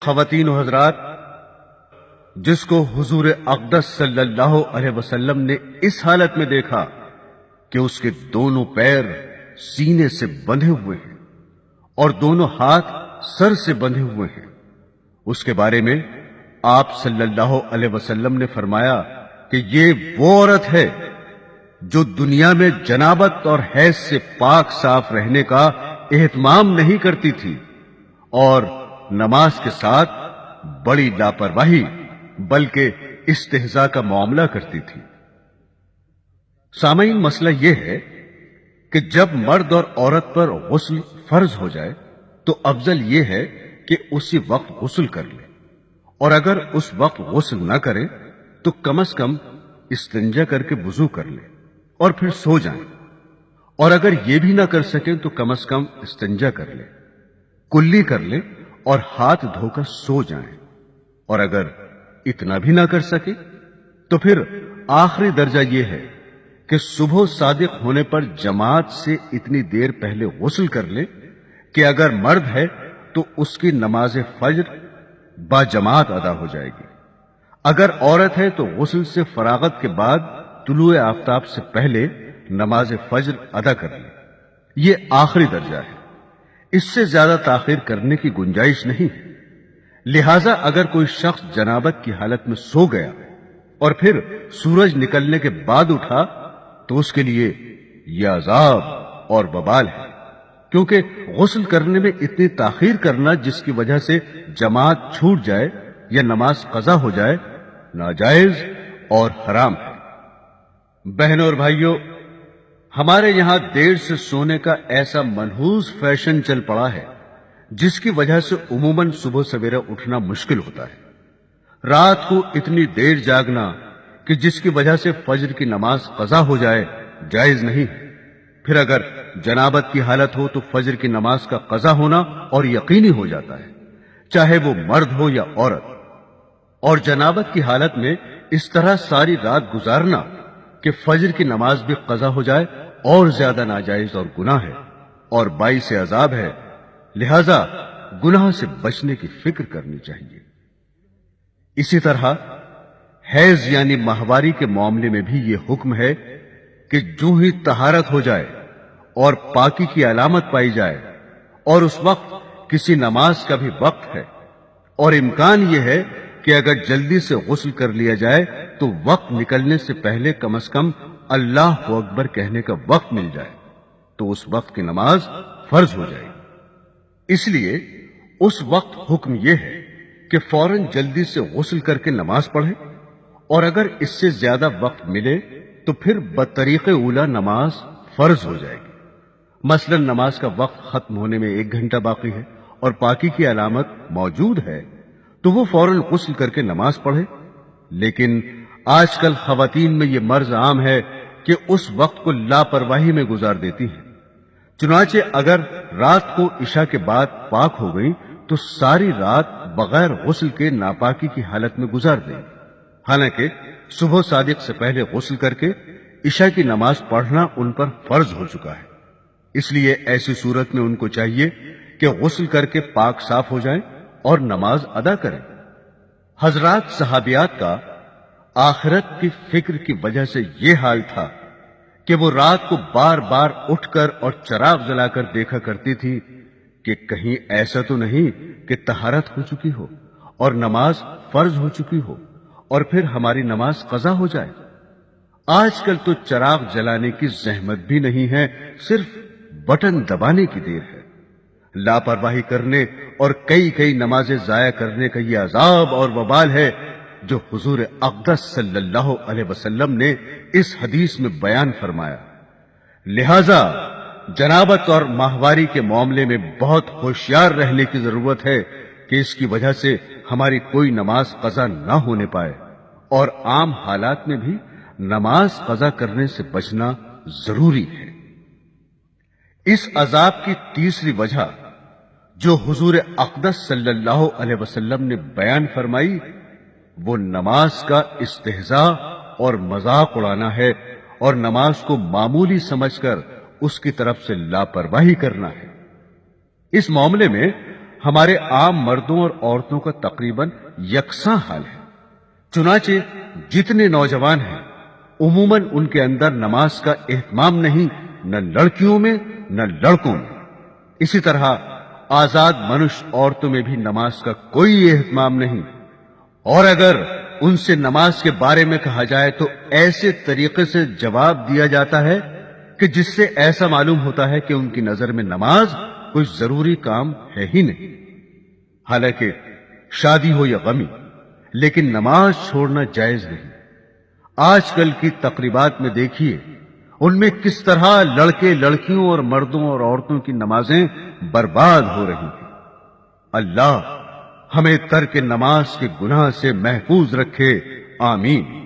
خواتین و حضرات، جس کو حضور اقدس صلی اللہ علیہ وسلم نے اس حالت میں دیکھا کہ اس کے دونوں پیر سینے سے بندھے ہوئے ہیں اور دونوں ہاتھ سر سے بندھے ہوئے ہیں، اس کے بارے میں آپ صلی اللہ علیہ وسلم نے فرمایا کہ یہ وہ عورت ہے جو دنیا میں جنابت اور حیض سے پاک صاف رہنے کا اہتمام نہیں کرتی تھی اور نماز کے ساتھ بڑی لاپرواہی بلکہ استہزاء کا معاملہ کرتی تھی۔ سامعین، مسئلہ یہ ہے کہ جب مرد اور عورت پر غسل فرض ہو جائے تو افضل یہ ہے کہ اسی وقت غسل کر لے، اور اگر اس وقت غسل نہ کرے تو کم از کم استنجا کر کے وضو کر لے اور پھر سو جائیں، اور اگر یہ بھی نہ کر سکیں تو کم از کم استنجا کر لے، کلی کر لے اور ہاتھ دھو کر سو جائیں، اور اگر اتنا بھی نہ کر سکے تو پھر آخری درجہ یہ ہے کہ صبح صادق ہونے پر جماعت سے اتنی دیر پہلے غسل کر لے کہ اگر مرد ہے تو اس کی نماز فجر با جماعت ادا ہو جائے گی، اگر عورت ہے تو غسل سے فراغت کے بعد طلوع آفتاب سے پہلے نماز فجر ادا کر لے۔ یہ آخری درجہ ہے، اس سے زیادہ تاخیر کرنے کی گنجائش نہیں ہے۔ لہذا اگر کوئی شخص جنابت کی حالت میں سو گیا اور پھر سورج نکلنے کے بعد اٹھا تو اس کے لیے یہ عذاب اور وبال ہے، کیونکہ غسل کرنے میں اتنی تاخیر کرنا جس کی وجہ سے جماعت چھوٹ جائے یا نماز قضا ہو جائے ناجائز اور حرام ہے۔ بہنوں اور بھائیوں، ہمارے یہاں دیر سے سونے کا ایسا منحوس فیشن چل پڑا ہے جس کی وجہ سے عموماً صبح سویرے اٹھنا مشکل ہوتا ہے۔ رات کو اتنی دیر جاگنا کہ جس کی وجہ سے فجر کی نماز قضا ہو جائے جائز نہیں ہے۔ پھر اگر جنابت کی حالت ہو تو فجر کی نماز کا قضا ہونا اور یقینی ہو جاتا ہے، چاہے وہ مرد ہو یا عورت، اور جنابت کی حالت میں اس طرح ساری رات گزارنا کہ فجر کی نماز بھی قضا ہو جائے اور زیادہ ناجائز اور گناہ ہے اور باعث عذاب ہے۔ لہذا گناہ سے بچنے کی فکر کرنی چاہیے۔ اسی طرح حیض یعنی ماہواری کے معاملے میں بھی یہ حکم ہے کہ جو ہی طہارت ہو جائے اور پاکی کی علامت پائی جائے اور اس وقت کسی نماز کا بھی وقت ہے اور امکان یہ ہے کہ اگر جلدی سے غسل کر لیا جائے تو وقت نکلنے سے پہلے کم از کم اللہ اکبر کہنے کا وقت مل جائے تو اس وقت کی نماز فرض ہو جائے۔ اس لیے اس وقت حکم یہ ہے کہ فوراً جلدی سے غسل کر کے نماز پڑھے، اور اگر اس سے زیادہ وقت ملے تو پھر بطریق اولا نماز فرض ہو جائے گی۔ مثلا نماز کا وقت ختم ہونے میں 1 گھنٹہ باقی ہے اور پاکی کی علامت موجود ہے تو وہ فوراً غسل کر کے نماز پڑھے۔ لیکن آج کل خواتین میں یہ مرض عام ہے کہ اس وقت کو لاپرواہی میں گزار دیتی ہیں، چنانچہ اگر رات کو عشاء کے بعد پاک ہو گئی تو ساری رات بغیر غسل کے ناپاکی کی حالت میں گزار دیں، حالانکہ صبح صادق سے پہلے غسل کر کے عشاء کی نماز پڑھنا ان پر فرض ہو چکا ہے۔ اس لیے ایسی صورت میں ان کو چاہیے کہ غسل کر کے پاک صاف ہو جائیں اور نماز ادا کریں۔ حضرات صحابیات کا آخرت کی فکر کی وجہ سے یہ حال تھا کہ وہ رات کو بار بار اٹھ کر اور چراغ جلا کر دیکھا کرتی تھی کہ کہیں ایسا تو نہیں کہ طہارت ہو چکی ہو اور نماز فرض ہو چکی ہو اور پھر ہماری نماز قضا ہو جائے۔ آج کل تو چراغ جلانے کی زحمت بھی نہیں ہے، صرف بٹن دبانے کی دیر ہے۔ لاپرواہی کرنے اور کئی نمازیں ضائع کرنے کا یہ عذاب اور وبال ہے جو حضور اقدس صلی اللہ علیہ وسلم نے اس حدیث میں بیان فرمایا۔ لہذا جنابت اور ماہواری کے معاملے میں بہت ہوشیار رہنے کی ضرورت ہے کہ اس کی وجہ سے ہماری کوئی نماز قضا نہ ہونے پائے، اور عام حالات میں بھی نماز قضا کرنے سے بچنا ضروری ہے۔ اس عذاب کی تیسری وجہ جو حضور اقدس صلی اللہ علیہ وسلم نے بیان فرمائی وہ نماز کا استہزاء اور مذاق اڑانا ہے اور نماز کو معمولی سمجھ کر اس کی طرف سے لاپرواہی کرنا ہے۔ اس معاملے میں ہمارے عام مردوں اور عورتوں کا تقریباً یکساں حال ہے۔ چنانچہ جتنے نوجوان ہیں عموماً ان کے اندر نماز کا اہتمام نہیں، نہ لڑکیوں میں نہ لڑکوں میں۔ اسی طرح آزاد منش عورتوں میں بھی نماز کا کوئی اہتمام نہیں، اور اگر ان سے نماز کے بارے میں کہا جائے تو ایسے طریقے سے جواب دیا جاتا ہے کہ جس سے ایسا معلوم ہوتا ہے کہ ان کی نظر میں نماز کوئی ضروری کام ہے ہی نہیں۔ حالانکہ شادی ہو یا غمی، لیکن نماز چھوڑنا جائز نہیں۔ آج کل کی تقریبات میں دیکھیے ان میں کس طرح لڑکے لڑکیوں اور مردوں اور عورتوں کی نمازیں برباد ہو رہی ہیں۔ اللہ ہمیں ترک نماز کے گناہ سے محفوظ رکھے، آمین۔